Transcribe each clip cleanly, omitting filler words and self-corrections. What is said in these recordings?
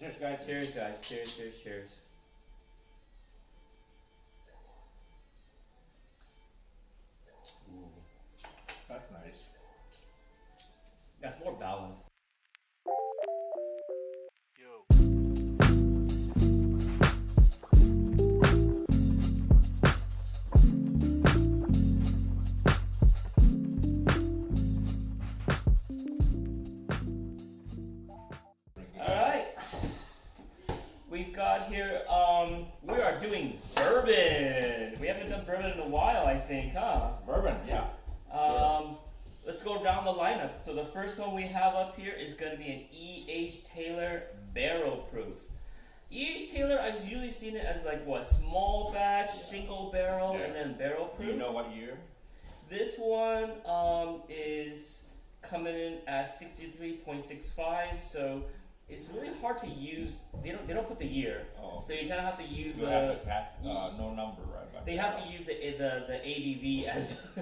Cheers, guys. Cheers, guys. Cheers, cheers, cheers. Ooh, that's nice. That's more balanced. We've got here, we are doing bourbon. We haven't done bourbon in a while, I think, huh? Bourbon, yeah. Sure. Let's go down the lineup. So the first one we have up here is going to be an E.H. Taylor barrel proof. E.H. Taylor, I've usually seen it as like what, small batch, single barrel, and then barrel proof. Do you know what year? This one is coming in at 63.65, so it's really hard to use. They don't put the year, so you kind of have to use you have the cast, no number, right? They have to use the ABV as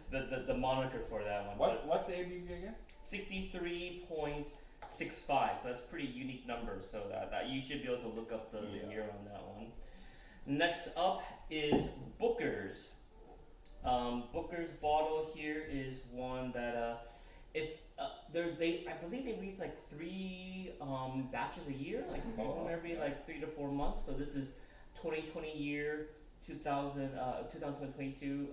the moniker for that one. What's the ABV again? 63.65. So that's a pretty unique number. So that you should be able to look up the year on that one. Next up is Booker's. Booker's bottle here is one that it's I believe they release like 3 batches a year, like every like 3 to 4 months. So this is 2020 year 2022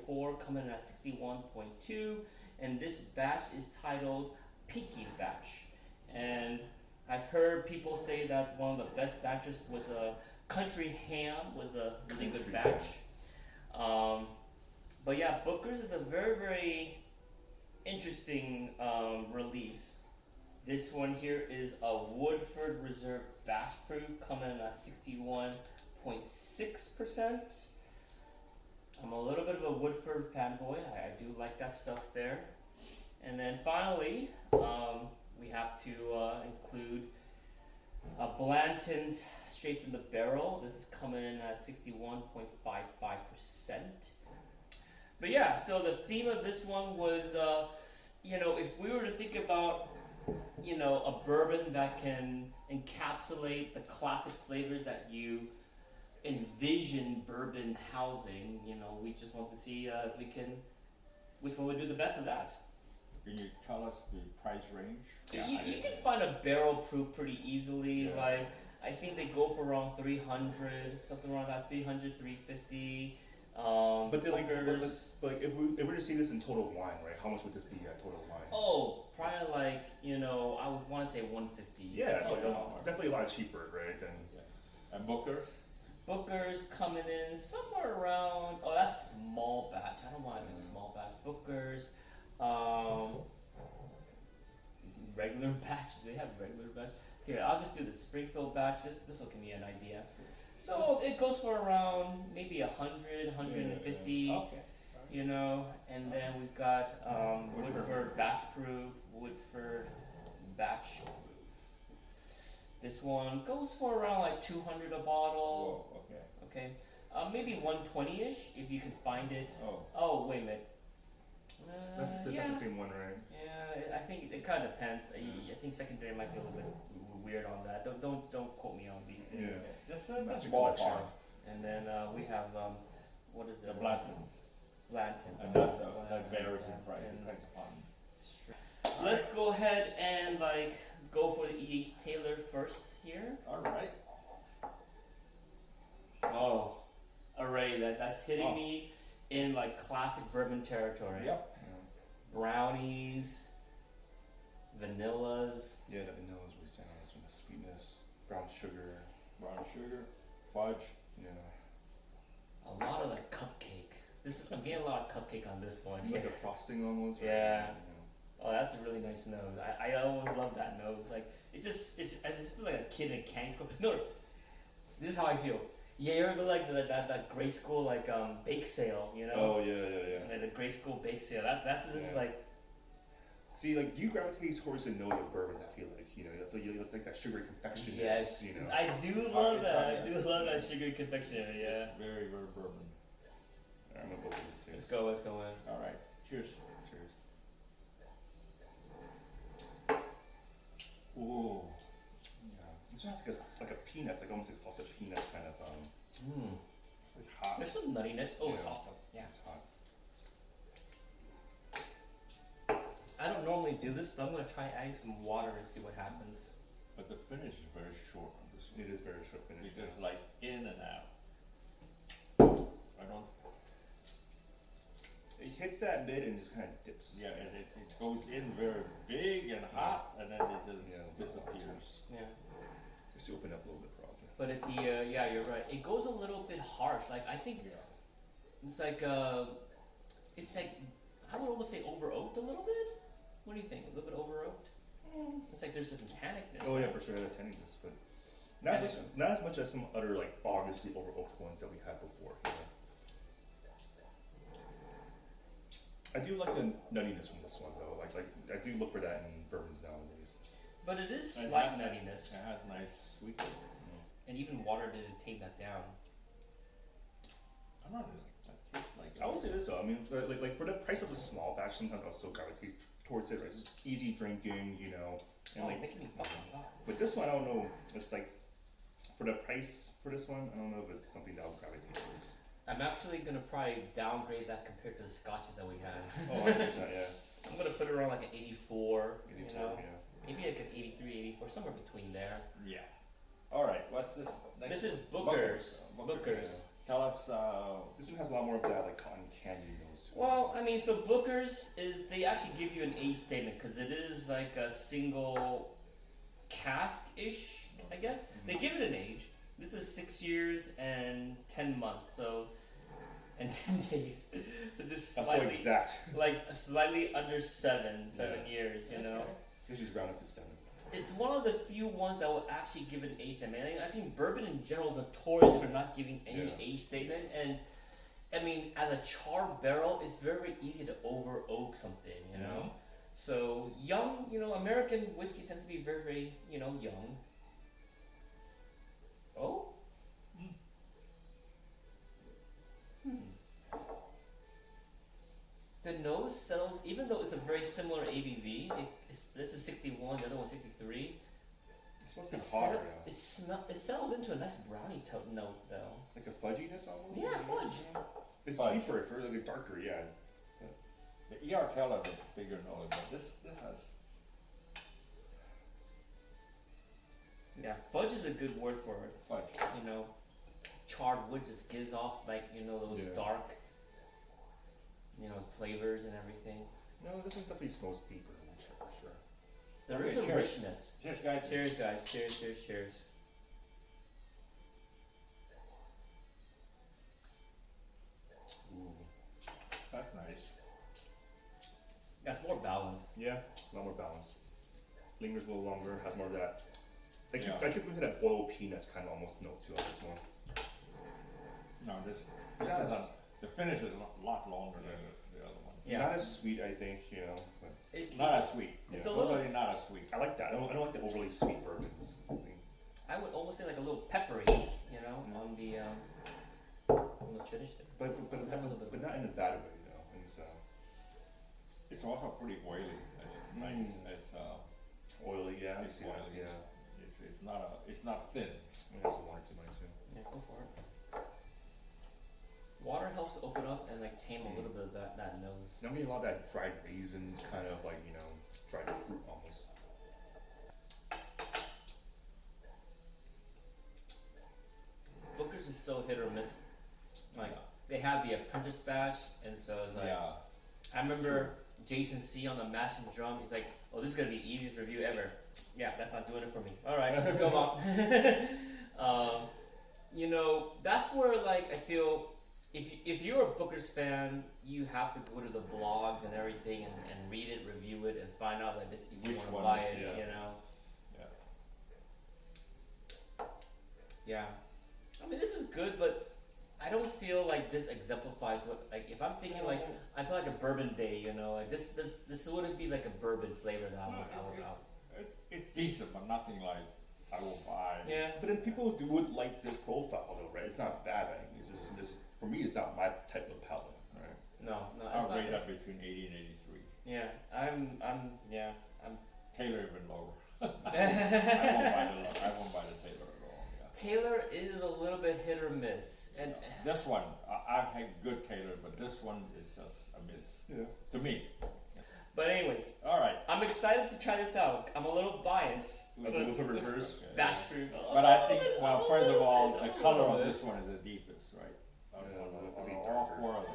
04 coming in at 61.2, and this batch is titled Pinky's batch. And I've heard people say that one of the best batches was a Country Ham was a really good batch. But yeah, Booker's is a very, very interesting release. This one here is a Woodford Reserve Batch Proof coming in at 61.6%. I'm a little bit of a Woodford fanboy. I do like that stuff there. And then finally, we have to include Blanton's Straight from the Barrel. This is coming in at 61.55%. But yeah, so the theme of this one was, if we were to think about, a bourbon that can encapsulate the classic flavors that you envision bourbon housing, we just want to see which one would do the best of that. Can you tell us the price range? You can find a barrel proof pretty easily. Yeah. Like, I think they go for around 300, something around that, 300, 350. But then, if we were to see this in total wine, right? How much would this be at total wine? Oh, probably like I would want to say 150. Yeah, so definitely a lot cheaper, right? And Booker. Booker's coming in somewhere around. Oh, that's small batch. I don't want to do small batch. Booker's, regular batch. They have regular batch. Here, I'll just do the Springfield batch. This will give me an idea. So it goes for around maybe 100, 150, and then we've got Woodford Batch Proof, Woodford Batch Proof. This one goes for around like 200 a bottle. Whoa, okay. Maybe 120-ish if you can find it. Oh, wait a minute. That's not the same one, right? Yeah, I think it kind of depends. I think secondary might be a little bit weird on that. Don't quote me on these things. Yeah. That's a collection. And then we have what is it? The Blanton. And that varies in price. Let's go ahead and go for the E.H. Taylor first here. All right. Oh, already that's hitting me in classic bourbon territory. Yep. Brownies, vanillas. Yeah, the vanillas we say nice with the sweetness, brown sugar, fudge. Yeah. A lot of cupcake. I'm getting a lot of cupcake on this one. It's like a frosting almost. Right? Yeah. Oh, that's a really nice nose. I always love that nose. I just feel like a kid in a candy school. No, this is how I feel. Yeah, you ever go that grade school bake sale, Oh yeah. Like the grade school bake sale. This is like. See, you gravitate towards the nose of bourbons. I feel like you like that sugary confection. Yes, I do love that. I do love that sugary confection. Yeah. It's very, very bourbon. I'm gonna go for this too. Let's go in. All right. Cheers. Cheers. Ooh. This one has like a peanut, like almost like salted peanut kind of. It's hot. There's some nuttiness. Oh, it's Yeah. hot though. Yeah. It's hot. I don't normally do this, but I'm gonna try adding some water and see what happens. But the finish is very short on this one. It is very short finish. It's just like in and out. I don't. It hits that mid and just kind of dips. Yeah, and it goes in very big and hot, and then it just Yeah. disappears. Yeah. Just to open up a little bit, probably. But at the yeah, you're right. It goes a little bit harsh. Like I think Yeah. it's like I would almost say over oaked a little bit. What do you think? A little bit over oaked? It's like there's some tannicness. Oh yeah, right? for sure, the tanniness, but not as much as some other like obviously over oaked ones that we had before. You know? I do like the nuttiness from this one though. Like I do look for that in bourbons nowadays. But it is It slight has- nuttiness, It has nice sweetness. and even water didn't tame that down. I don't know. That tastes like. I will say this though. I mean, like for the price of a small batch, sometimes I'll still gravitate towards it. Right, it's just easy drinking, you know. And Oh, like making me fucking talk. with this one, I don't know. It's like for the price for this one, I don't know if it's something that I'll gravitate towards. I'm actually gonna probably downgrade that compared to the scotches that we had. Oh, 100%, yeah. I'm gonna put it around like an 84. 84, You know? yeah. Maybe like an 83, 84, somewhere between there. Yeah. All right. What's this? Next This is one? Booker's. Booker's. Booker's. Tell us. This one has a lot more of that like cotton candy nose to it. Well, I mean, so Booker's is they actually give you an age statement because it is like a single cask-ish, I guess. They give it an age. This is 6 years and 10 months, so and 10 days. So just That's so slightly, exact. like slightly under seven Yeah. years, you know. This is rounded to 7. It's one of the few ones that will actually give an age statement. I think bourbon in general is notorious for not giving any Yeah. age statement, and I mean, as a charred barrel, it's very easy to over oak something, you know. So young, you know, American whiskey tends to be very, very, you know, young. Oh. The nose settles, even though it's a very similar ABV. This is 61, the other one's 63. It smells kind of hotter, yeah. It settles into a nice brownie note though. Like a fudginess almost? Yeah, fudge. It's Fudge. deeper, it's really like darker, yeah. The ERTL has a bigger nose, but this has. Yeah, fudge is a good word for it. Fudge. You know, charred wood just gives off like, you know, those Yeah. dark, you know, flavors and everything. No, this one definitely smells deeper, for sure. There Okay, is a cheers. richness. Cheers, guys. Cheers, guys. Cheers, cheers, cheers. Ooh. That's nice. That's more balanced. Yeah, a lot more balanced. Lingers a little longer, has more of that. Yeah. I keep looking at that boiled peanuts kind of almost note too on this one. No, this Yes. is the finish is a lot longer than the other one. Yeah. Not as sweet, I think, you know. But Not as sweet. It's Yeah, a little- totally not as sweet. I like that. I don't like the overly sweet bourbons. I would almost say like a little peppery, you know, on the finish there. But Have a little bit of- not in a bad way, you know. And so It's also pretty oily. It's nice. It's oily, yeah. I It's see that. oily. Yeah. it's not thin. That's a one or two mine too. Yeah, go for it. Water helps open up and like tame a little bit of that nose. I'm getting a lot of that dried raisins, kind of like, you know, dried fruit almost. Booker's is so hit or miss. Like they have the apprentice batch, and so it's like Yeah. I remember Jason C on the Mash and Drum. He's like, "Oh, this is gonna be the easiest review ever." Yeah, that's not doing it for me. All right, let's go on. You know, that's where like I feel if you're a Booker's fan, you have to go to the blogs and everything and read it, review it, and find out that this if you Which want to one buy is- it. yeah. You know. Yeah. Yeah. I mean, this is good, but I don't feel like this exemplifies what, like, if I'm thinking, like, I feel like a bourbon day, you know, like, this wouldn't be like a bourbon flavor that I would It's decent, but nothing like I will buy. Yeah. But then people would like this profile though, right? It's not bad. I think it's just this for me. It's not my type of palate, right? No, it's I'll not. rate It's, that between 80 and 83. yeah, I'm, Taylor even lower. yeah. I won't buy the Taylor is a little bit hit or miss, and This one, I've had good Taylor, but this one is just a miss. Yeah. To me. but anyways, All right. I'm excited to try this out. I'm a little biased. With the Woodford reverse. Bash proof. But I think, well, first of all, the color of this one is the deepest, right? All four of them.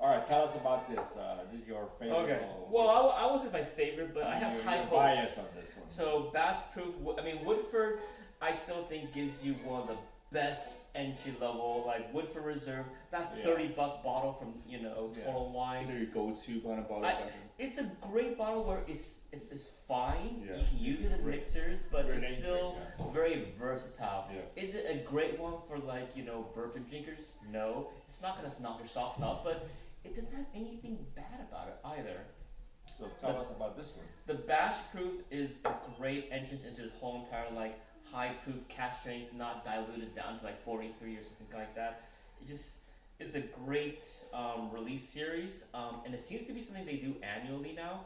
All right, tell us about this. This is your favorite. Okay. or- Well, I wasn't my favorite, but I have you're- high you're hopes. bias on this one. So bash proof. I mean, Woodford, I still think gives you one of the best entry level, like Woodford Reserve. That Yeah. $30 bottle from Total Wine. These are your go-to Blanton bottle. It's a great bottle where it's fine. Yeah. You can use it in mixers, but Great it's entry, still yeah. very versatile. Yeah. Is it a great one for like bourbon drinkers? No, it's not gonna knock your socks off, but it doesn't have anything bad about it either. So tell us about this one. The bash proof is a great entrance into this whole entire like high proof cask strength, not diluted down to like 43 or something like that. It's a great release series, and it seems to be something they do annually now.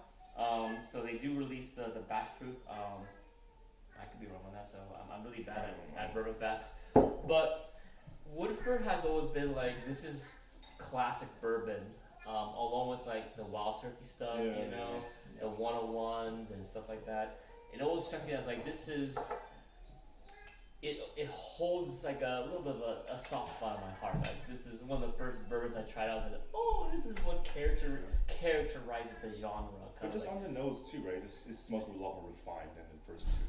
So they do release the bash proof. I could be wrong on that, so I'm really bad at bourbon facts. But Woodford has always been like, this is classic bourbon, along with like the Wild Turkey stuff, the 101s and stuff like that. It always struck me as like, this is. It holds like a little bit of a soft spot in my heart. Like, this is one of the first bourbons I tried out. I was like, oh, this is what characterizes the genre. But just on the nose too, right? It smells a lot more refined than the first two.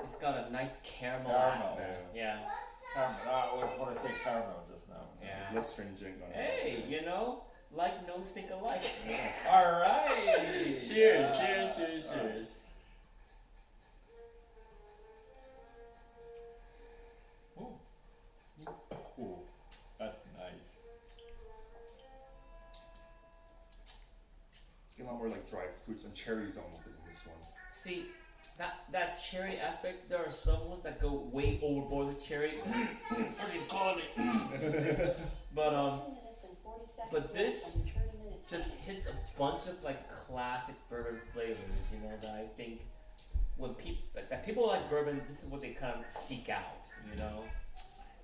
It's got a nice caramel Caramel, aspect. Yeah. Caramel. I always want to say caramel just now. Yeah. It's less stringent on Hey, like no stink alike. All right. Cheers, cheers. Ooh, that's nice. Get a lot more like dried fruits and cherries almost in this one. See, that cherry aspect, there are some ones that go way overboard with cherry. What do you call it? But this just hits a bunch of like classic bourbon flavors, that I think when people like bourbon, this is what they kind of seek out,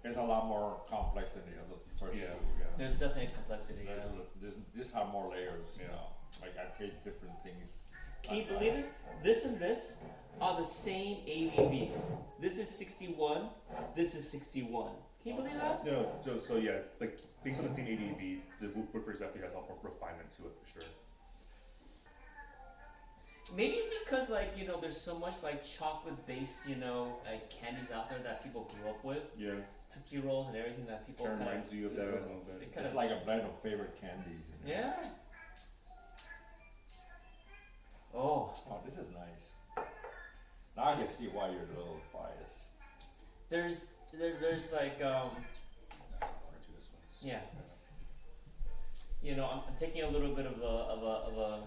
There's a lot more complex than the other first Yeah, two. yeah. There's definitely a complexity. This have more layers. Yeah. Like I taste different things. Can you believe it? This and this are the same ABV. This is 61. This is 61. Can you believe that? No, so yeah, like based on the same ABV, the Woodford definitely has a lot more refinement to it for sure. Maybe it's because there's so much like chocolate based like candies out there that people grew up with. Yeah. Tootsie Rolls and everything that people Kind of reminds you of that a little bit. It's like a blend of favorite candies. Yeah. Oh, this is nice. Now I can see why you're a little biased. there's like That's not one or two this ones. yeah. I'm taking a little bit of a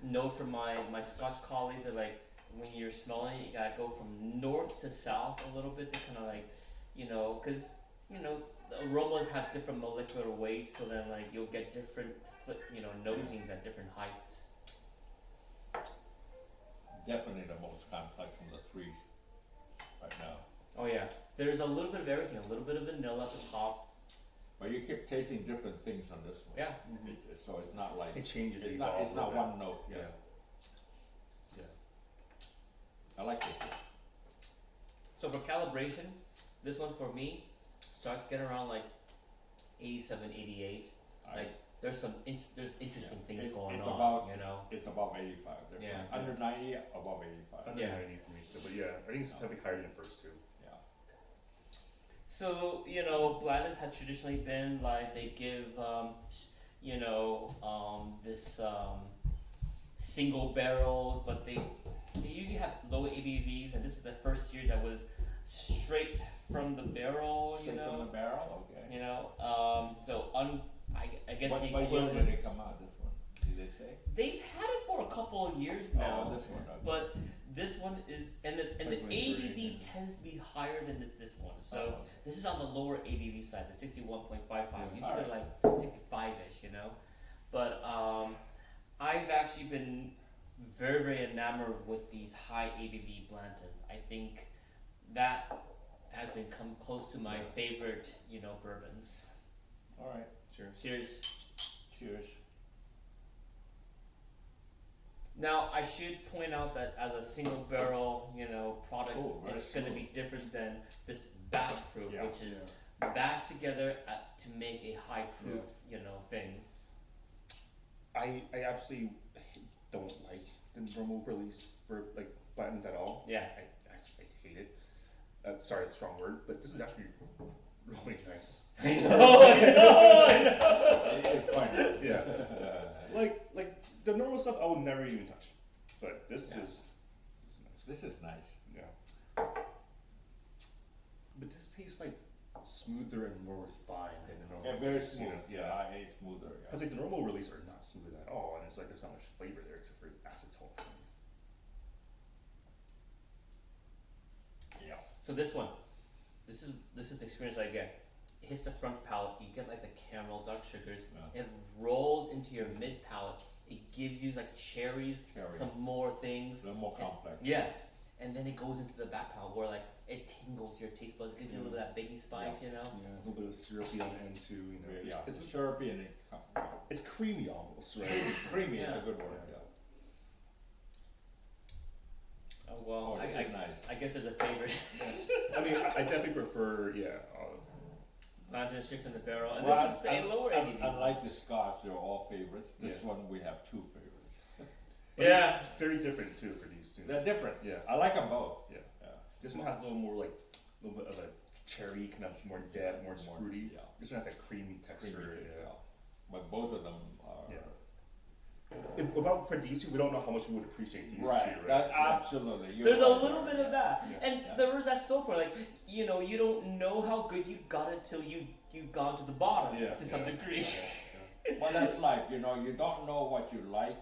note from my Scotch colleagues that like when you're smelling it, you gotta go from north to south a little bit to kind of like, because the aromas have different molecular weights, so then like you'll get different nosings at different heights. Definitely the most complex from the three right now. Oh yeah, there's a little bit of everything, a little bit of vanilla at the top. But you keep tasting different things on this one. Yeah. So it's not like It changes. It's it not. evolves It's a not little one note. bit. Yeah. Yeah. I like this one. So for calibration, this one for me starts getting around like 87, 88. Like there's there's interesting things going it's on. About, It's above 85. Definitely. Yeah. Under 90, above 85. Under 90 for me, so but yeah, I think it's definitely higher than the first two. Yeah. So Blanton's has traditionally been like they give this single barrel, but they usually have low ABVs, and this is the first series that was straight from the barrel. Straight from the barrel. Okay. So I guess What the year equivalent. did it come out? This one? Did they say? They've had it for a couple of years now. Oh, this one. Okay. But this one is, and the 2023, ABV yeah. tends to be higher than this one. So okay. this is on the lower ABV side, the 61.55. Usually Alright. they're like 65-ish, But I've actually been very, very enamored with these high ABV Blantons. I think that has been come close to my favorite, bourbons. All right. Cheers. Cheers. Cheers. Now, I should point out that as a single barrel, product, very it's going to smooth. be different than this batch proof, Yeah, which is batched together to make a high proof, thing. I absolutely don't like the normal release for like Blantons at all. Yeah. I hate it. Sorry, it's a strong word, but this is actually really nice. I know. It's quite nice. Yeah. Like the normal stuff I would never even touch, but this is nice. This is nice. Yeah. But this tastes like smoother and more refined than the normal. Yeah, very release, smooth. Yeah, I hate smoother. Yeah. Because like the normal release are not smooth at all, and it's like there's not much flavor there except for acetone. Yeah. So this one, this is the experience I get. It hits the front palate. You get like the caramel, dark sugars. Yeah. It rolled into your mid palate. It gives you like cherries, Cherry. some more things. A little more complex. Yes, and then it goes into the back palate where like it tingles your taste buds. It gives you a little bit of that baking spice, Yeah, a little bit of syrupy on the end too. Yeah, It's syrupy and it's creamy almost, right? creamy is Yeah. a good word. Yeah. Oh well, Oh, this is nice. I guess there's a favorite. I mean, I definitely prefer, Blanton Straight from the barrel, and Well, this is a lower ABV. Unlike the Scotch, they're all favorites. This one we have two favorites. but Yeah. very different too for these two. They're different. Yeah. I like them both. Yeah. Yeah. This one has a little more like a little bit of a cherry, kind of more depth, more fruity. yeah. This one has a creamy texture. Creamy taste, Yeah. But both of them are Yeah. For these two, we don't know how much we would appreciate these right. two, right? That, absolutely. You're There's a right. little bit of that, Yeah. and Yeah. there was that soap where like you don't know how good you got it till you've gone to the bottom Yeah, to some yeah. degree. Well, that's life. You don't know what you like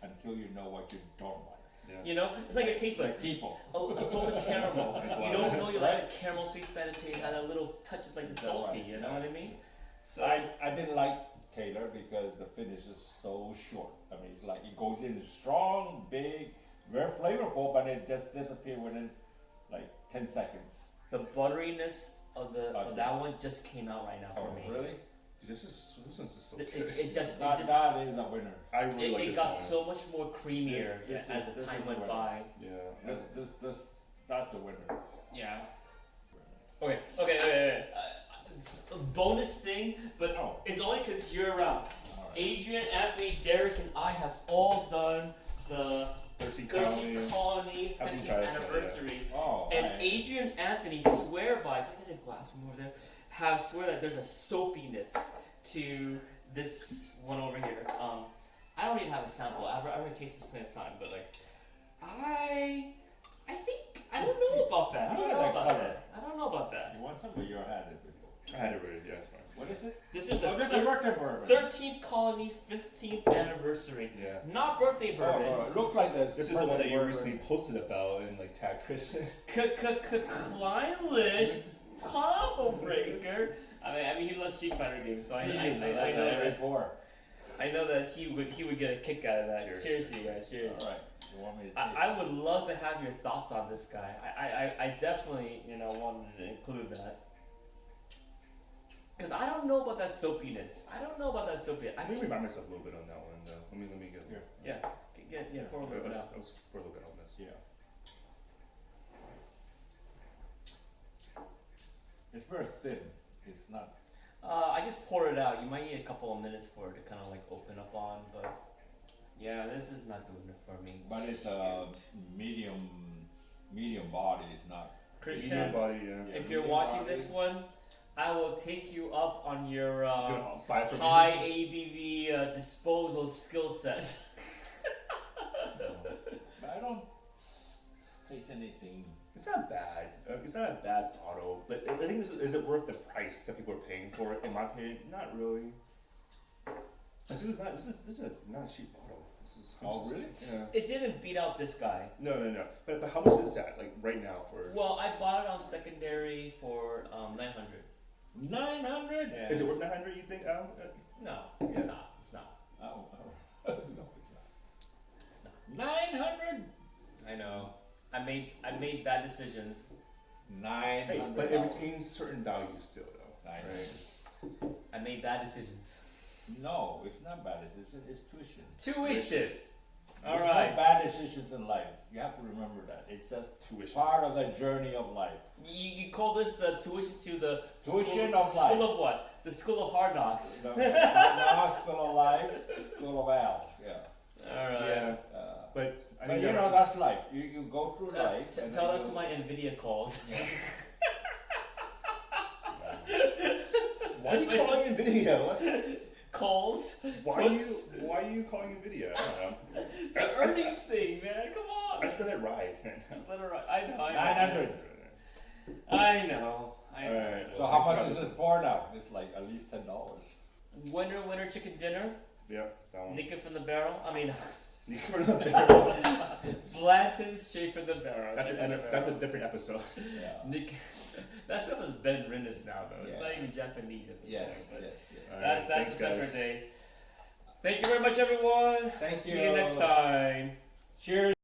until you know what you don't like. Yeah. It's like your taste buds. Like people. A salted caramel. It's a You lot. don't know you like a caramel sweet side taste and a little touch of like the That's salty. right. You know what I mean? So I didn't like Taylor because the finish is so short. I mean, it's like it goes in strong, big, very flavorful, but it just disappears within like 10 seconds. the butteriness of Okay. that one just came out right now for Oh, me. really? Dude, this one's just so It, good. it just That is a winner. I really like it this got one. so much more creamier This as is- the this time is went where- by. Yeah. That's a winner. Yeah. Okay. It's a bonus thing, but Oh. it's only because you're around. Alright. Adrian, Anthony, Derek, and I have all done the 13 13th Colony Haven't 50th tried this one, yeah. anniversary. Oh, And I- Adrian and Anthony swear by, if I get a glass from over there, swear that there's a soapiness to this one over here. I don't even have a sample. I've already tasted this plenty of time, but like, I think I don't know about that. I don't Look at know that about color. that. I don't know about that. You want some of your had it before? I had it ready, yeah, it's fine. What is it? This is the Oh, this is birthday bourbon. 13th Colony 15th anniversary. Yeah. Not birthday bourbon. Oh, look like this. This is the one that you recently posted about and like tagged Chris in. Kleinlich combo breaker. I mean, he loves Street Fighter games, so I know that he would get a kick out of that. Cheers. Cheers to you guys. Cheers. All right. You want me to taste I would love to have your thoughts on this guy. I definitely wanted to include that. Because I don't know about that soapiness. I Let me remind myself a little bit on that one though. Let me get here. Yeah, pour a little bit out. I was pour a little bit on this. Yeah. It's very thin. It's not. I just poured it out. You might need a couple of minutes for it to kind of like open up on, but yeah, this is not doing it for me. But it's a medium body. It's not. Christian, Medium body, yeah. if you're medium watching body. this one, I will take you up on your So buy it from high me. ABV disposal skill sets. But I don't taste anything. It's not bad. It's not a bad bottle, but I think is it worth the price that people are paying for it? In my opinion, not really. This is not a cheap bottle. This is. Oh, really? Yeah. It didn't beat out this guy. No. But how much is that? Like right now for? Well, I bought it on secondary for 900. 900. Yeah. Is it worth 900? You think, Al? No, it's not. It's not. Oh, no, it's not. It's not. 900. I know. I made bad decisions. $900. Hey, but it retains certain values still, though. Right. Right. I made bad decisions. No, it's not bad decision. It's tuition. Tuition. All There's right. no bad decisions in life. You have to remember that. It's just Tuition. part of the journey of life. You call this the tuition to the Tuition school, of life. School of what? The school of hard knocks. No, school of life, school of Al. Yeah. All right. Yeah, but I But think you know, that's life. You go through life. and Tell then that to my Nvidia calls. Yeah. why are you calling Nvidia? What? Calls. Why are you calling Nvidia? I don't know. The earnings thing, man. Come on. I just let it ride. Just let it ride. I know. 900. I know. Alright. So how much is this pour now? It's like at least $10. Winter chicken dinner. Yep, that one. Naked from the barrel. I mean, You covered up there. Blanton Straight from the barrel. That's a different episode. Yeah. Nick, that stuff is Ben Rinnes now, though. It's Yeah. not even Japanese at this Yes, point, but yes, yes. Alright, that's thanks, a separate guys. day. Thank you very much, everyone. Thank See you you. next time. Cheers.